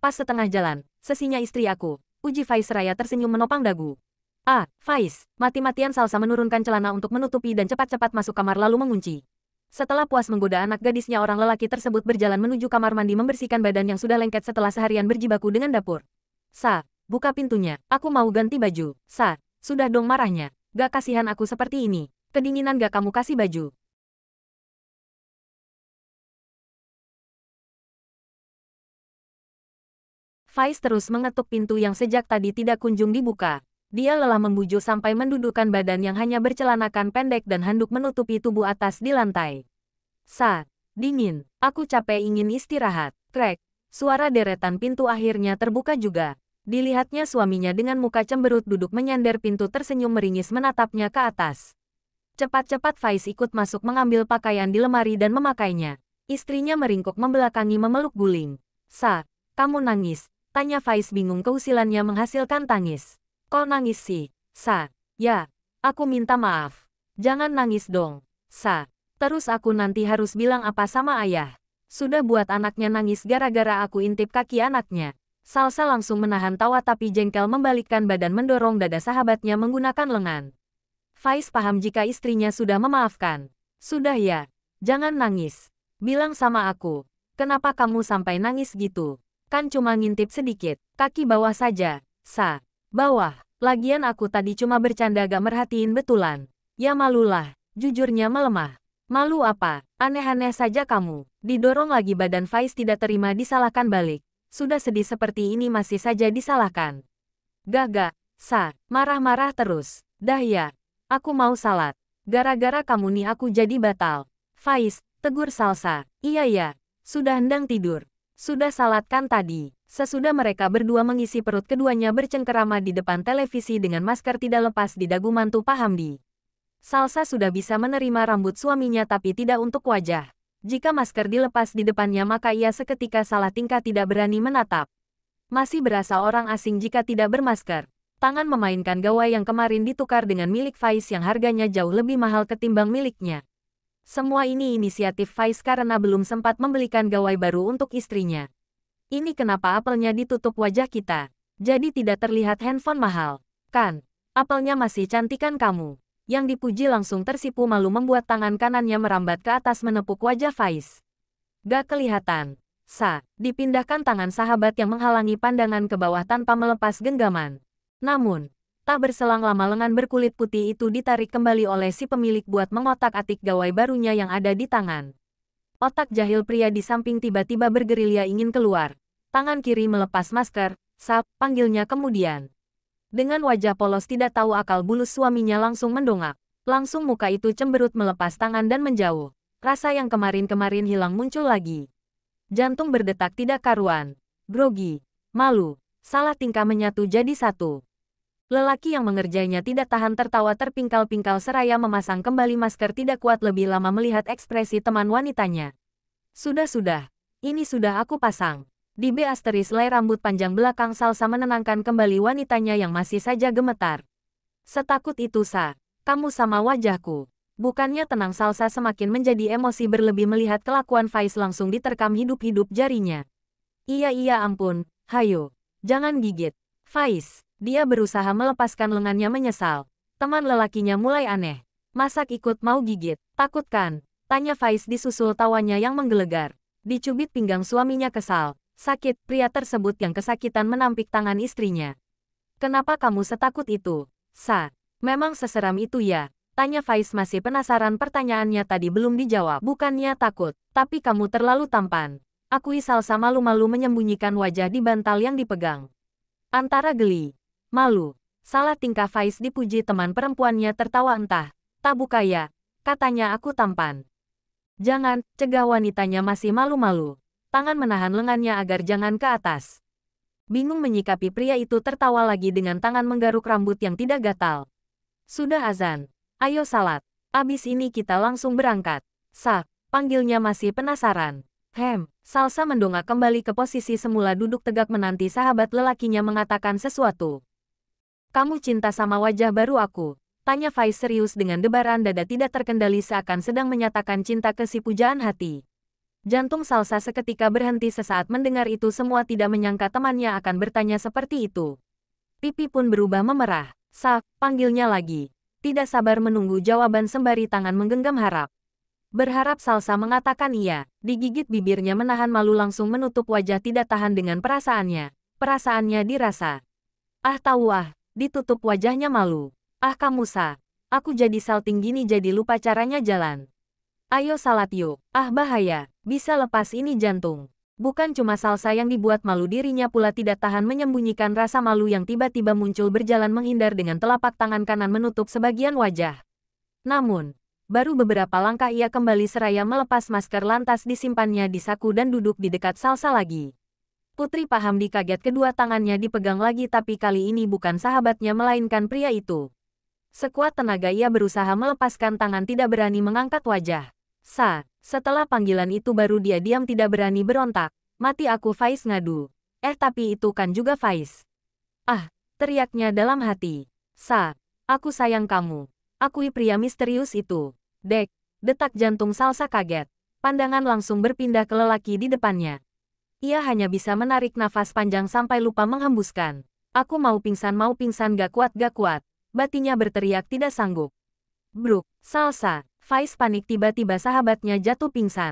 Pas setengah jalan, sesinya istri aku, uji Faiz seraya tersenyum menopang dagu. Ah, Faiz, mati-matian Salsa menurunkan celana untuk menutupi dan cepat-cepat masuk kamar lalu mengunci. Setelah puas menggoda anak gadisnya, orang lelaki tersebut berjalan menuju kamar mandi membersihkan badan yang sudah lengket setelah seharian berjibaku dengan dapur. Sa, buka pintunya, aku mau ganti baju. Sa, sudah dong marahnya. Gak kasihan aku seperti ini. Kedinginan gak kamu kasih baju? Faiz terus mengetuk pintu yang sejak tadi tidak kunjung dibuka. Dia lelah membujuk sampai mendudukkan badan yang hanya bercelanakan pendek dan handuk menutupi tubuh atas di lantai. Sa, dingin, aku capek ingin istirahat. Krek, suara deretan pintu akhirnya terbuka juga. Dilihatnya suaminya dengan muka cemberut duduk menyender pintu tersenyum meringis menatapnya ke atas. Cepat-cepat Faiz ikut masuk mengambil pakaian di lemari dan memakainya. Istrinya meringkuk membelakangi memeluk guling. Sa, kamu nangis? Tanya Faiz bingung keusilannya menghasilkan tangis. Kok nangis sih? Sa, ya, aku minta maaf. Jangan nangis dong. Sa, terus aku nanti harus bilang apa sama ayah? Sudah buat anaknya nangis gara-gara aku intip kaki anaknya. Salsa langsung menahan tawa tapi jengkel membalikkan badan mendorong dada sahabatnya menggunakan lengan. Faiz paham jika istrinya sudah memaafkan. Sudah ya, jangan nangis. Bilang sama aku, kenapa kamu sampai nangis gitu? Kan cuma ngintip sedikit, kaki bawah saja. Sa, bawah. Lagian aku tadi cuma bercanda gak merhatiin betulan. Ya malulah, jujurnya melemah. Malu apa? Aneh-aneh saja kamu. Didorong lagi badan Faiz tidak terima disalahkan balik. Sudah sedih seperti ini masih saja disalahkan. Gak, Sa, marah-marah terus. Dah ya, aku mau salat. Gara-gara kamu nih aku jadi batal. Faiz, tegur Salsa. Iya ya, sudah hendang tidur. Sudah salat kan tadi. Sesudah mereka berdua mengisi perut keduanya bercengkerama di depan televisi dengan masker tidak lepas di dagu mantu Pak Hamdi. Salsa sudah bisa menerima rambut suaminya tapi tidak untuk wajah. Jika masker dilepas di depannya maka ia seketika salah tingkah tidak berani menatap. Masih berasa orang asing jika tidak bermasker. Tangan memainkan gawai yang kemarin ditukar dengan milik Faiz yang harganya jauh lebih mahal ketimbang miliknya. Semua ini inisiatif Faiz karena belum sempat membelikan gawai baru untuk istrinya. Ini kenapa apelnya ditutup wajah kita? Jadi tidak terlihat handphone mahal. Kan? Apelnya masih cantikan kamu. Yang dipuji langsung tersipu malu membuat tangan kanannya merambat ke atas menepuk wajah Faiz. Gak kelihatan. Sa, dipindahkan tangan sahabat yang menghalangi pandangan ke bawah tanpa melepas genggaman. Namun, tak berselang lama lengan berkulit putih itu ditarik kembali oleh si pemilik buat mengotak-atik gawai barunya yang ada di tangan. Otak jahil pria di samping tiba-tiba bergerilya ingin keluar. Tangan kiri melepas masker, Sap, panggilnya kemudian. Dengan wajah polos tidak tahu akal bulus suaminya langsung mendongak. Langsung muka itu cemberut melepas tangan dan menjauh. Rasa yang kemarin-kemarin hilang muncul lagi. Jantung berdetak tidak karuan. Grogi, malu, salah tingkah menyatu jadi satu. Lelaki yang mengerjainya tidak tahan tertawa terpingkal-pingkal seraya memasang kembali masker tidak kuat lebih lama melihat ekspresi teman wanitanya. Sudah, ini sudah aku pasang. Di B*lay rambut panjang belakang Salsa menenangkan kembali wanitanya yang masih saja gemetar. Setakut itu Sa, kamu sama wajahku. Bukannya tenang Salsa semakin menjadi emosi berlebih melihat kelakuan Faiz langsung diterkam hidup-hidup jarinya. Iya ampun, hayo, jangan gigit. Faiz, dia berusaha melepaskan lengannya menyesal. Teman lelakinya mulai aneh. Masak ikut mau gigit, takut kan? Tanya Faiz disusul tawanya yang menggelegar. Dicubit pinggang suaminya kesal. Sakit, pria tersebut yang kesakitan menampik tangan istrinya. Kenapa kamu setakut itu? Sa, memang seseram itu ya? Tanya Faiz masih penasaran pertanyaannya tadi belum dijawab. Bukannya takut, tapi kamu terlalu tampan. Akui Salsa malu-malu menyembunyikan wajah di bantal yang dipegang. Antara geli, malu, salah tingkah Faiz dipuji teman perempuannya tertawa entah. Tak buka ya, katanya aku tampan. Jangan, cegah wanitanya masih malu-malu. Tangan menahan lengannya agar jangan ke atas. Bingung menyikapi pria itu tertawa lagi dengan tangan menggaruk rambut yang tidak gatal. Sudah azan. Ayo salat. Abis ini kita langsung berangkat. Sa, panggilnya masih penasaran. Salsa mendongak kembali ke posisi semula duduk tegak menanti sahabat lelakinya mengatakan sesuatu. Kamu cinta sama wajah baru aku? Tanya Faiz serius dengan debaran dada tidak terkendali seakan sedang menyatakan cinta ke si pujaan hati. Jantung Salsa seketika berhenti sesaat mendengar itu, semua tidak menyangka temannya akan bertanya seperti itu. Pipi pun berubah memerah. Sa, panggilnya lagi. Tidak sabar menunggu jawaban sembari tangan menggenggam harap. Berharap Salsa mengatakan iya. Digigit bibirnya menahan malu, langsung menutup wajah tidak tahan dengan perasaannya. Perasaannya dirasa. Ah tahu ah, ditutup wajahnya malu. Ah kamu Sa, aku jadi salting gini jadi lupa caranya jalan. Ayo salat yuk. Ah bahaya, bisa lepas ini jantung. Bukan cuma Salsa yang dibuat malu, dirinya pula tidak tahan menyembunyikan rasa malu yang tiba-tiba muncul, berjalan menghindar dengan telapak tangan kanan menutup sebagian wajah. Namun, baru beberapa langkah ia kembali seraya melepas masker, lantas disimpannya di saku dan duduk di dekat Salsa lagi. Putri Pahamdi kaget, kedua tangannya dipegang lagi, tapi kali ini bukan sahabatnya melainkan pria itu. Sekuat tenaga ia berusaha melepaskan tangan, tidak berani mengangkat wajah. Sa, setelah panggilan itu baru dia diam, tidak berani berontak. Mati aku, Faiz ngadu. Tapi itu kan juga Faiz. Ah, teriaknya dalam hati. Sa, aku sayang kamu. Akui pria misterius itu. Dek, detak jantung Salsa kaget. Pandangan langsung berpindah ke lelaki di depannya. Ia hanya bisa menarik nafas panjang sampai lupa menghembuskan. Aku mau pingsan, gak kuat. Batinya berteriak tidak sanggup. Bruk, Salsa, Faiz panik, tiba-tiba sahabatnya jatuh pingsan.